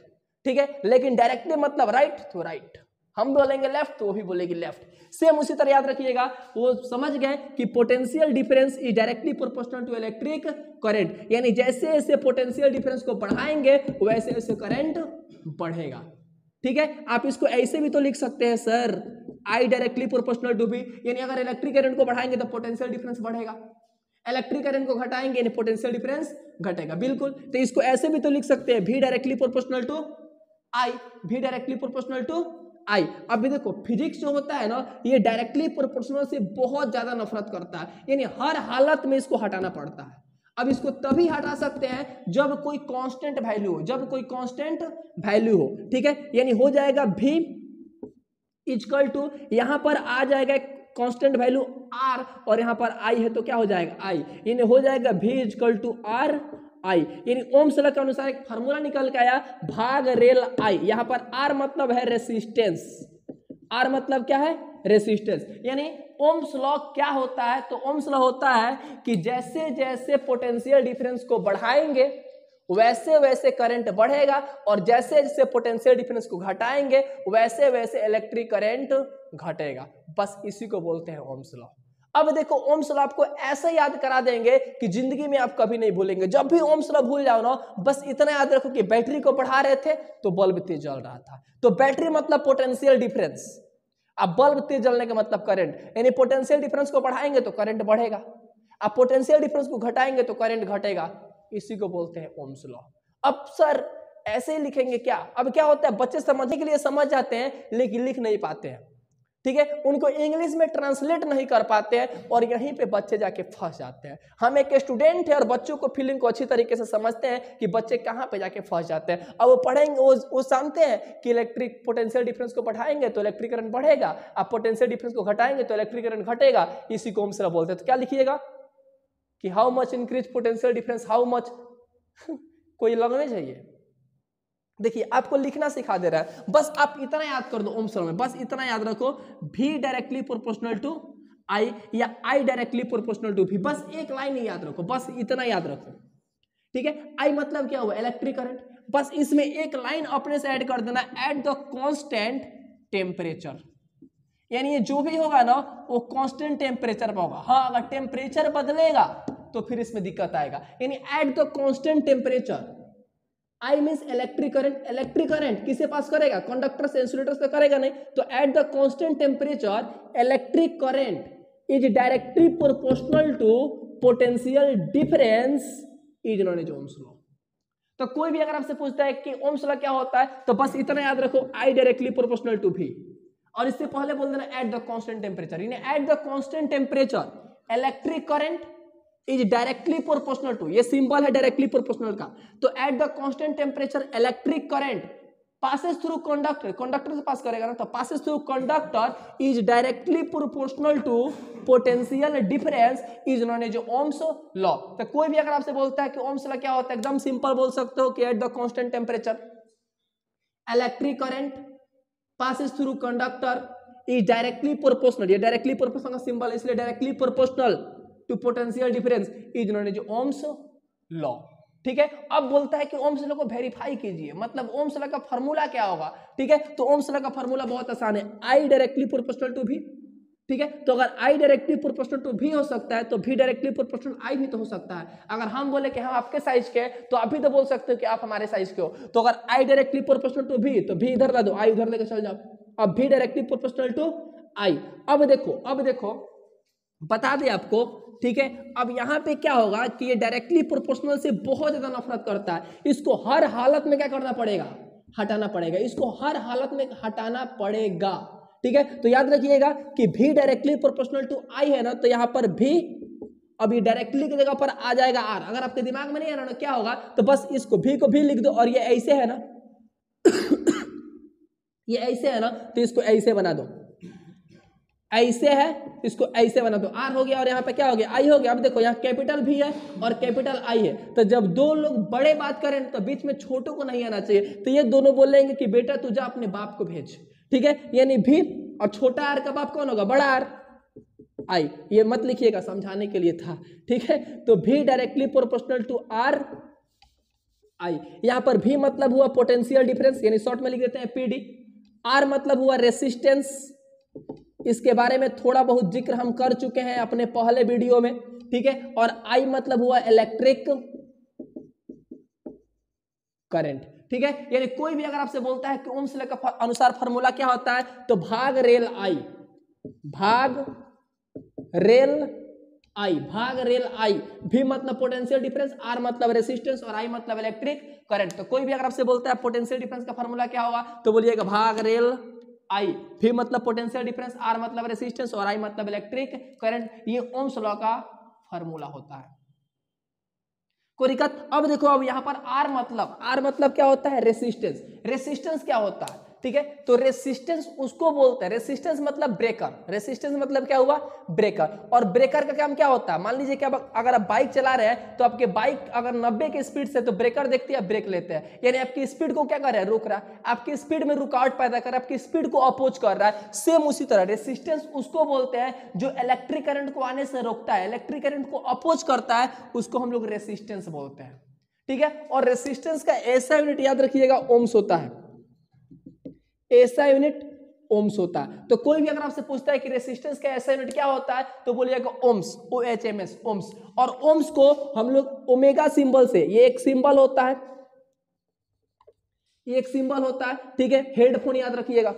ठीक है, लेकिन डायरेक्टली मतलब राइट तो राइट। हम बोलेंगे लेफ्ट तो वो भी बोलेगी लेफ्ट। सेम उसी तरह याद रखिएगा, वो समझ गए कि potential difference is directly proportional to electric current, यानी जैसे जैसे पोटेंशियल डिफरेंस को बढ़ाएंगे वैसे वैसे करंट बढ़ेगा। ठीक है, आप इसको ऐसे भी तो लिख सकते हैं sir, I directly proportional to B, यानी अगर इलेक्ट्रिक करंट को बढ़ाएंगे तो पोटेंशियल डिफरेंस बढ़ेगा, इलेक्ट्रिक करंट को घटाएंगे यानी पोटेंशियल डिफरेंस घटेगा। बिल्कुल, तो इसको ऐसे भी तो लिख सकते हैं, भी डायरेक्टली प्रोपोर्शनल टू आई, भी डायरेक्टली प्रोपोर्शनल टू आई। अभी देखो फिजिक्स जो होता है ना, ये डायरेक्टली प्रोपोर्शनल से बहुत ज्यादा नफरत करता है, यानी हर हालत में इसको हटाना पड़ता है। अब इसको तभी हटा सकते हैं जब कोई कांस्टेंट वैल्यू हो, जब कोई कांस्टेंट वैल्यू हो। ठीक है, यानी हो जाएगा भी इक्वल टू, यहां पर आ जाएगा कांस्टेंट वैल्यू आर और यहां पर आई है तो क्या हो जाएगा आई, यानी हो जाएगा भी इक्वल टू आर आई, यानी ओम्स लॉ के अनुसार एक फार्मूला निकल के आया भाग रेल आई। यहां पर आर मतलब है रेसिस्टेंस, आर मतलब क्या है रेसिस्टेंस, यानी ओम्स लॉ क्या होता है, तो ओम्स लॉ होता है कि जैसे जैसे पोटेंशियल डिफरेंस को बढ़ाएंगे वैसे वैसे करंट बढ़ेगा और जैसे जैसे पोटेंशियल डिफरेंस को घटाएंगे वैसे वैसे इलेक्ट्रिक करंट घटेगा। बस इसी को बोलते हैं ओम्स लॉ। अब देखो ओम्स लॉ आपको ऐसे याद करा देंगे कि जिंदगी में आप कभी नहीं भूलेंगे। जब भी ओम्स लॉ भूल जाओ ना, बस इतना याद रखो कि बैटरी को बढ़ा रहे थे तो बल्ब तेज जल रहा था, तो बैटरी मतलब पोटेंशियल डिफरेंस, अब बल्ब तेज जलने का मतलब करंट, यानी पोटेंशियल डिफरेंस को बढ़ाएंगे तो करंट बढ़ेगा, अब पोटेंशियल डिफरेंस को घटाएंगे तो करंट घटेगा। इसी को बोलते हैं ओम्स लॉ। अब सर ऐसे ही लिखेंगे क्या? अब क्या होता है, बच्चे समझने के लिए समझ जाते हैं लेकिन लिख नहीं पाते हैं। ठीक है, उनको इंग्लिश में ट्रांसलेट नहीं कर पाते हैं और यहीं पे बच्चे जाके फंस जाते हैं। हम एक स्टूडेंट है और बच्चों को फीलिंग को अच्छी तरीके से समझते हैं कि बच्चे कहाँ पे जाके फंस जाते हैं। अब वो पढ़ेंगे, वो जानते हैं कि इलेक्ट्रिक पोटेंशियल डिफरेंस को बढ़ाएंगे तो इलेक्ट्रिक करंट बढ़ेगा, अब पोटेंशियल डिफरेंस को घटाएंगे तो इलेक्ट्रिक करंट घटेगा। इसी को ओम्स लॉ बोलते हैं। तो क्या लिखिएगा कि how much increase potential difference, how much कोई लगने चाहिए। देखिए आपको लिखना सिखा दे रहा है, बस आप इतना याद कर दो ओम्स लॉ में, बस इतना याद रखो, भी डायरेक्टली प्रोपोर्शनल टू आई या आई डायरेक्टली प्रोपोर्शनल टू भी, बस एक लाइन ही याद रखो, बस इतना याद रखो। ठीक है, आई मतलब क्या हुआ इलेक्ट्रिक करंट, बस इसमें एक लाइन अपने से ऐड कर देना, एट द कांस्टेंट टेम्परेचर, यानी ये जो भी होगा ना वो कांस्टेंट टेम्परेचर पर होगा। हाँ, अगर टेम्परेचर बदलेगा तो फिर इसमें दिक्कत आएगा, यानी at the constant temperature. I means electric current, electric current किसे पास करेगा, कंडक्टर से इंसुलेटर से करेगा नहीं, तो at the constant temperature electric current is directly proportional to potential difference is known as Ohm's law. तो कोई भी अगर आपसे पूछता है कि ओम्स लॉ क्या होता है तो बस इतना याद रखो, आई डायरेक्टली प्रोपोर्शनल टू भी, और इससे पहले बोल देना एट द कांस्टेंट टेम्परेचर, यानी at the constant temperature electric current is directly proportional to, ये सिंबल है डायरेक्टली प्रोपोर्शनल का, तो at the constant temperature electric current passes through conductor, conductor से पास करेगा ना, तो passes through conductor is directly proportional to potential difference is known as Ohm's law. तो कोई भी अगर आपसे बोलता है कि ओम्स लॉ क्या होता है, एकदम सिंपल बोल सकते हो कि at the constant temperature electric current passes through conductor is directly proportional, ये डायरेक्टली प्रोपोर्शनल का सिंबल है इसलिए directly proportional to potential difference is known as Ohm's law. ठीक है, अब बोलता है कि ओम्स लॉ को वेरीफाई कीजिए, मतलब ओम्स लॉ का फार्मूला क्या होगा। ठीक है, तो ओम्स लॉ का फार्मूला बहुत आसान है, आई डायरेक्टली प्रोपोर्शनल टू भी। ठीक है, तो अगर आई डायरेक्टली प्रोपोर्शनल टू भी हो सकता है तो भी डायरेक्टली प्रोपोर्शनल आई भी तो हो सकता है। अगर हम बोले कि हम आपके साइज के तो आप भी तो बोल सकते हो कि आप हमारे साइज के हो, तो अगर आई डायरेक्टली प्रोपोर्शनल टू भी तो भी इधर ला दो, आई उधर लेकर चल जाओ, अब भी डायरेक्टली प्रोपोर्शनल टू आई। अब देखो बता दे आपको। ठीक है, अब यहां पे क्या होगा कि ये डायरेक्टली प्रोपोर्शनल से बहुत ज्यादा नफरत करता है, इसको हर हालत में क्या करना पड़ेगा, हटाना पड़ेगा, इसको हर हालत में हटाना पड़ेगा। ठीक है, तो याद रखिएगा कि भी डायरेक्टली प्रोपोर्शनल टू आई है ना, तो यहां पर भी अभी डायरेक्टली की जगह पर आ जाएगा आर। अगर आपके दिमाग में नहीं आ रहा ना क्या होगा, तो बस इसको भी को भी लिख दो, और ये ऐसे है ना ये ऐसे है ना, तो इसको ऐसे बना दो, ऐसे है इसको ऐसे बना दो, आर हो गया और यहाँ पे क्या हो गया, आई हो गया। अब देखो यहाँ कैपिटल भी है और कैपिटल आई है, तो जब दो लोग बड़े बात करें तो बीच में छोटों को नहीं आना चाहिए, तो ये दोनों बोलेंगे कि बेटा तू जा अपने बाप को भेज। ठीक है, यानी भी, और छोटा आर का बाप कौन होगा, बड़ा आर, आई। ये मत लिखिएगा, समझाने के लिए था। ठीक है, तो भी directly proportional to R I, यहाँ पर भी मतलब हुआ पोटेंशियल डिफरेंस, यानी शॉर्ट में लिख देते हैं पीडी। आर मतलब हुआ रेसिस्टेंस, इसके बारे में थोड़ा बहुत जिक्र हम कर चुके हैं अपने पहले वीडियो में, ठीक है। और आई मतलब हुआ इलेक्ट्रिक करंट, ठीक है। यानी कोई भी अगर आपसे बोलता है कि ओम्स लॉ के अनुसार फॉर्मूला क्या होता है, तो भाग रेल आई, भाग रेल आई, भाग रेल आई, भी मतलब पोटेंशियल डिफरेंस, आर मतलब रेसिस्टेंस और आई मतलब इलेक्ट्रिक करंट। तो कोई भी अगर आपसे बोलता है पोटेंशियल डिफरेंस का फॉर्मूला क्या होगा, तो बोलिएगा भाग रेल आई, भी मतलब पोटेंशियल डिफरेंस, आर मतलब रेसिस्टेंस और आई मतलब इलेक्ट्रिक करंट। ये ओम्स लॉ का फॉर्मूला होता है। कोई दिक्कत? अब देखो, अब यहां पर आर मतलब क्या होता है, रेसिस्टेंस। रेसिस्टेंस क्या होता है, ठीक है। तो रेसिस्टेंस उसको बोलते हैं, रेसिस्टेंस मतलब ब्रेकर, रेसिस्टेंस मतलब क्या हुआ, ब्रेकर। और ब्रेकर का काम क्या होता है, मान लीजिए कि अगर आप बाइक चला रहे हैं, तो आपके बाइक अगर 90 की स्पीड से, तो ब्रेकर देखती है, ब्रेक लेते हैं, यानी आपकी स्पीड को क्या कर रहा है, रोक रहा है, आपकी स्पीड में रुकावट पैदा कर रहा है, आपकी स्पीड को अपोज कर रहा है। सेम उसी तरह रेसिस्टेंस उसको बोलते हैं जो इलेक्ट्रिक करंट को आने से रोकता है, इलेक्ट्रिक करंट को अपोज करता है, उसको हम लोग रेसिस्टेंस बोलते हैं, ठीक है। और रेसिस्टेंस का ऐसा यूनिट याद रखिएगा, ओम्स होता है, ऐसा यूनिट ओम्स होता है। तो कोई भी अगर आपसे पूछता है कि रेसिस्टेंस का ऐसा यूनिट क्या होता है, तो बोलिएगा ओम्स, OHMS, ओम्स। और ओम्स को हम लोग ओमेगा सिंबल से, ये एक सिंबल होता है, ये एक सिंबल होता है, ठीक है। हेडफोन याद रखिएगा,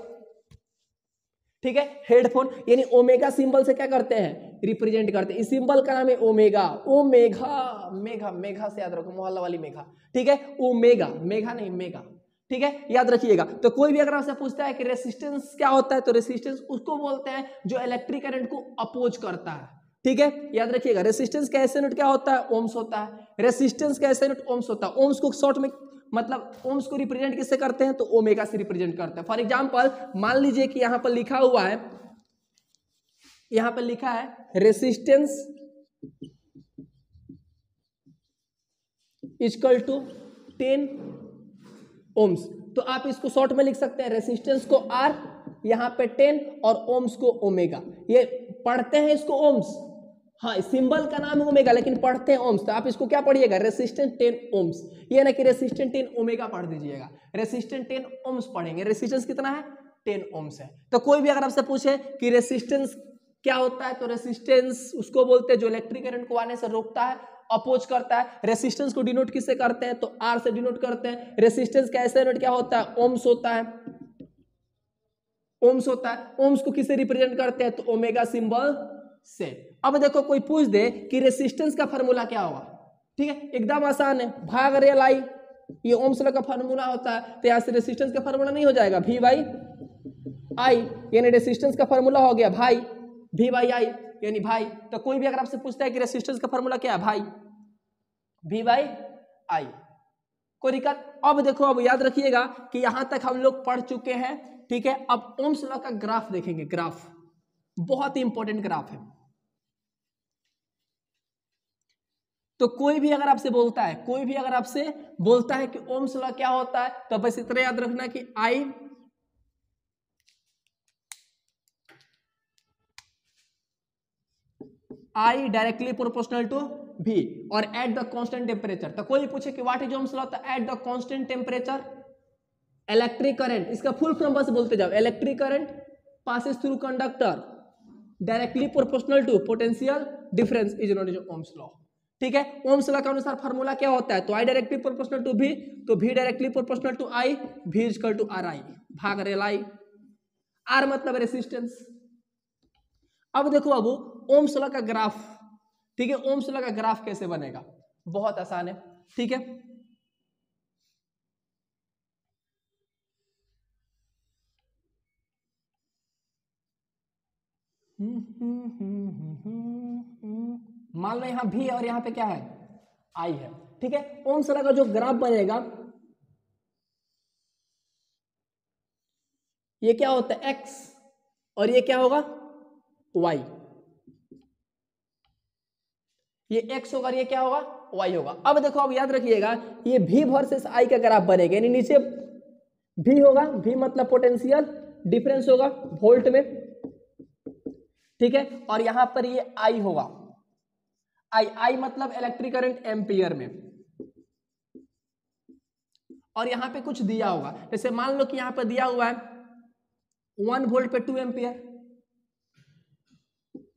ठीक है, हेडफोन यानी ओमेगा सिंबल से क्या करते हैं, रिप्रेजेंट करते हैं। इस सिंबल का नाम है ओमेगा, ओमेगा, मेघा, मेघा से याद रखो, मोहल्ला वाली मेघा, ठीक है, ओमेगा, मेघा नहीं मेगा, ठीक है, याद रखिएगा। तो कोई भी अगर आपसे पूछता है कि रेसिस्टेंस क्या होता है, तो रेसिस्टेंस उसको बोलते हैं जो इलेक्ट्रिक करंट को अपोज करता है, ठीक है, याद रखिएगा। रेसिस्टेंस का ऐसा यूनिट क्या होता है, ओम्स होता है। रेसिस्टेंस का ऐसा यूनिट ओम्स होता है। ओम्स को शॉर्ट में मतलब ओम्स को रिप्रेजेंट किससे करते हैं, तो ओमेगा से रिप्रेजेंट करते हैं। फॉर एग्जांपल मान लीजिए कि यहां पर लिखा हुआ है, यहां पर लिखा है रेसिस्टेंस इक्वल टू 10 ओम्स, तो आप इसको शॉर्ट में लिख सकते हैं, रेसिस्टेंस को आर, यहां पे 10 और ओम्स को ओमेगा। ये पढ़ते हैं इसको ओम्स, हाँ सिंबल का नाम है ओमेगा, लेकिन पढ़ते हैं ओम्स, तो आप इसको क्या पढ़िएगा, रेसिस्टेंस 10 ओम्स, ये ना कि रेसिस्टेंस 10 ओमेगा पढ़ दीजिएगा, रेसिस्टेंस 10 ओम्स पढ़ेंगे। रेसिस्टेंस कितना है, 10 ओम्स है। तो कोई भी अगर आपसे पूछे कि रेसिस्टेंस क्या होता है, तो रेसिस्टेंस उसको बोलते हैं जो इलेक्ट्रिक करंट को आने से रोकता है, अपोज करता है। रेसिस्टेंस को डिनोट किससे करते हैं, तो आर से डिनोट करते हैं। रेसिस्टेंस का ऐसा यूनिट क्या होता है, ओम्स होता है, ओम्स होता है। ओम्स को किससे रिप्रेजेंट करते हैं, तो ओमेगा सिंबल से। अब देखो कोई पूछ दे कि रेसिस्टेंस का फार्मूला क्या होगा, ठीक है, एकदम आसान है, भाग रेल आई, ये ओम्स लॉ का फार्मूला होता है। तो यहां से रेसिस्टेंस का फार्मूला नहीं हो जाएगा, V बाई आई, यानी रेसिस्टेंस का फार्मूला हो गया भाई, V बाई आई यानी भाई। तो कोई भी अगर आपसे पूछता है कि रेसिस्टेंस का फार्मूला क्या है, भाई V बाई आई। कोई दिक्कत? अब देखो, अब याद रखिएगा कि यहां तक हम लोग पढ़ चुके हैं, ठीक है। अब ओम्स लॉ का ग्राफ देखेंगे, ग्राफ बहुत ही इंपॉर्टेंट ग्राफ है। तो कोई भी अगर आपसे बोलता है, कोई भी अगर आपसे बोलता है कि ओम्स लॉ क्या होता है, तो बस इतना याद रखना कि I directly proportional to V और एट द कांस्टेंट टेम्परेचर। तो कोई पूछे कि व्हाट इज ओम्स लॉ, तो at the constant temperature electric current, इसका फुल फॉर्म बस बोलते जाओ, electric current passes through conductor directly proportional to potential difference is known as Ohm's law, ठीक है। ओम्स लॉ के अनुसार फार्मूला क्या होता है, तो I directly proportional to V, तो V directly proportional to I, V equal to RI, भाग रेल आई, R मतलब रेसिस्टेंस। अब देखो अब ओम्स लॉ का ग्राफ, ठीक है, ओम्स लॉ का ग्राफ कैसे बनेगा, बहुत आसान है, ठीक है। मान लो यहां भी और यहां पे क्या है, आई है, ठीक है। ओम्स लॉ का जो ग्राफ बनेगा, ये क्या होता है, एक्स, और ये क्या होगा, वाई, ये एक्स होगा और ये क्या होगा, वाई होगा। अब देखो, अब याद रखिएगा, ये भी वर्सेस आई का ग्राफ बनेगा, यानी नीचे भी होगा, भी मतलब पोटेंशियल डिफरेंस होगा वोल्ट में, ठीक है, और यहां पर ये आई होगा, आई मतलब इलेक्ट्रिक करंट एम्पियर में, और यहां पे कुछ दिया होगा, जैसे मान लो कि यहां पर दिया हुआ है 1 वोल्ट पे 2 एम्पियर,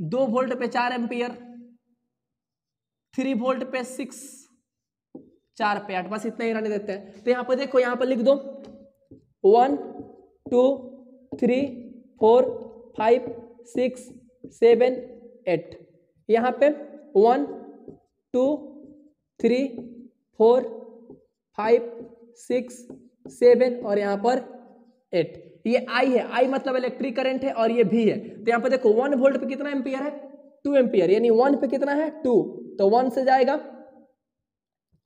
2 वोल्ट पे 4 एम्पियर, 3 वोल्ट पे 6, 4 पे 8, बस इतना ही रहने देते हैं। तो यहाँ पर देखो, यहाँ पर लिख दो 1 2 3 4 5 6 7 8, यहाँ पे 1 2 3 4 5 6 7 और यहाँ पर 8। ये आई है, आई मतलब इलेक्ट्रिक करंट है और ये भी है। तो यहाँ पे देखो 1 वोल्ट पे कितना एम्पियर है, 2 एम्पियर, यानी 1 पे कितना है 2, तो 1 से जाएगा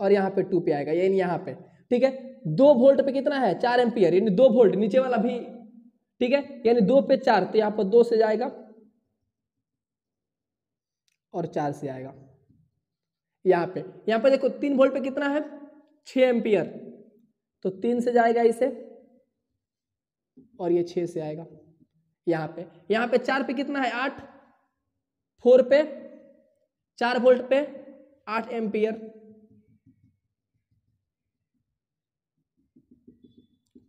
और यहाँ पे 2 पे आएगा, यानी यहाँ पे, ठीक है। 2 वोल्ट पे कितना है 4 एम्पियर, यानी 2 वोल्ट, नीचे वाला भी, ठीक है, यानी 2 पे 4, तो यहाँ पर 2 से जाएगा और 4 से आएगा यहाँ पे देखो 3 वोल्ट पे कितना है 6 एम्पियर, तो 3 से जाएगा इसे और ये 6 से आएगा यहाँ पे 4 पे कितना है 8, 4 पे 4 वोल्ट पे 8 एम्पियर,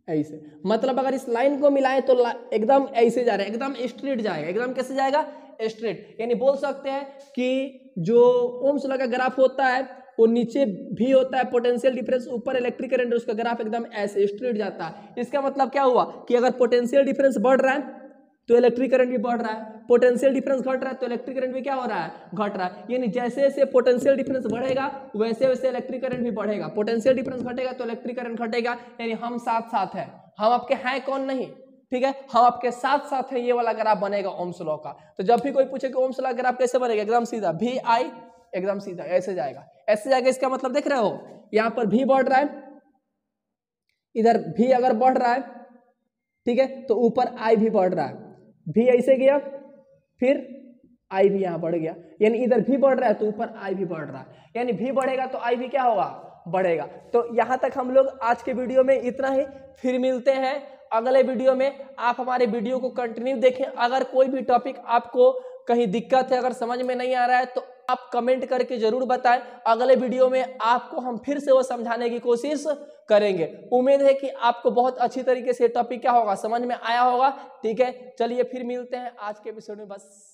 ऐसे। मतलब अगर इस लाइन को मिलाएं तो एकदम ऐसे जा रहा है, एकदम स्ट्रेट जाएगा, एकदम कैसे जाएगा स्ट्रेट, यानी बोल सकते हैं कि जो ओम्स लॉ का ग्राफ होता है वो नीचे भी होता है पोटेंशियल डिफरेंस, ऊपर इलेक्ट्रिक करंट, उसका ग्राफ एकदम ऐसे स्ट्रेट जाता है। इसका मतलब क्या हुआ कि अगर पोटेंशियल डिफरेंस बढ़ रहा है तो इलेक्ट्रिक करंट भी बढ़ रहा है, पोटेंशियल डिफरेंस घट रहा है तो इलेक्ट्रिक करंट भी क्या हो रहा है घट रहा है, यानी जैसे जैसे पोटेंशियल डिफरेंस बढ़ेगा वैसे वैसे इलेक्ट्रिक करंट भी बढ़ेगा, पोटेंशियल डिफरेंस घटेगा तो इलेक्ट्रिक करंट घटेगा, यानी हम साथ साथ हैं, हम आपके हैं कौन नहीं, ठीक है, हम आपके साथ साथ हैं, ये वाला ग्राफ बनेगा ओम्स लॉ का। तो जब भी कोई पूछे कि ओम्स लॉ ग्राफ कैसे बनेगा, एकदम सीधा भी आई, एकदम सीधा ऐसे जाएगा, ऐसे जाएगा। इसका मतलब देख रहे हो यहाँ पर भी बढ़ रहा है, इधर भी अगर बढ़ रहा है, ठीक है, तो ऊपर आई भी बढ़ रहा है, भी ऐसे गया फिर आई भी यहाँ बढ़ गया, यानी इधर भी बढ़ रहा है तो ऊपर आई भी बढ़ रहा है, यानी भी बढ़ेगा तो आई भी क्या होगा बढ़ेगा। तो यहाँ तक हम लोग आज के वीडियो में इतना ही, फिर मिलते हैं अगले वीडियो में। आप हमारे वीडियो को कंटिन्यू देखें, अगर कोई भी टॉपिक आपको कहीं दिक्कत है, अगर समझ में नहीं आ रहा है तो आप कमेंट करके जरूर बताएं, अगले वीडियो में आपको हम फिर से वो समझाने की कोशिश करेंगे। उम्मीद है कि आपको बहुत अच्छी तरीके से टॉपिक क्या होगा समझ में आया होगा, ठीक है। चलिए फिर मिलते हैं आज के एपिसोड में, बस।